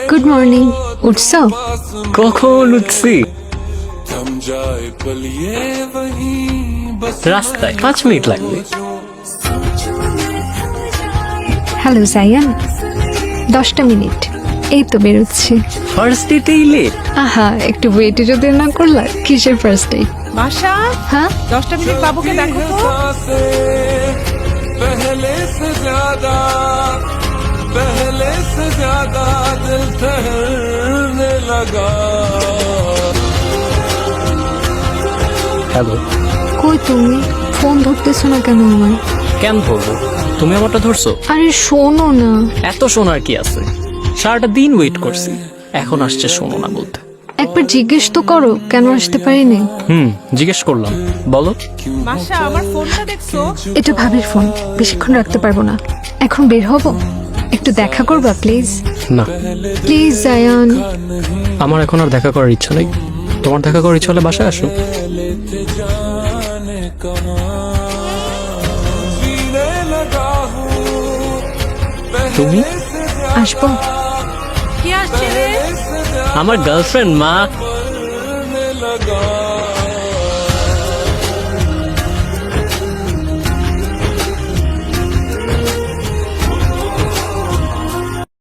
Good morning. উঠছো? কখন উঠছি? রাস্তায় 5 মিনিট লাগবে। হ্যালো জায়ান, 10টা মিনিট এই তো বেরোচ্ছি। ফার্স্ট ডেটেই লেট? আহা, একটু ওয়েটে যদি না করলা, কিসের ফার্স্ট ডে? বাসা হ্যাঁ 10টা মিনিট বাবুকে দেখো তো। पहले से ज्यादा दिल ठहरने लगा। হ্যালো। কই তুমি? ফোন ধরতেছো না কেন আমার? কেন ধরবো? তুমি আমারটা ধরছো? আরে শোনো না। এত শোনার কি আছে? সারাটা দিন ওয়েট করছি, এখন আসছে শোনো না বলতে। একবার জিজ্ঞেস তো করো কেন আসতে পারিনি। জিজ্ঞেস করলাম, বলো। বাসা আমার ফোনটা দেখছো? এটা ভাবির ফোন, বেশিক্ষণ রাখতে পারবো না। এখন বের হব, একটু দেখা করবা প্লিজ? না, প্লিজ জায়ান। আমার এখন আর দেখা করার ইচ্ছা নেই। তোমার দেখা করার ইচ্ছা হলে বাসায় আসো। তুমি? আসবো। কি আসছে রে? আমার গার্লফ্রেন্ড মা। लगा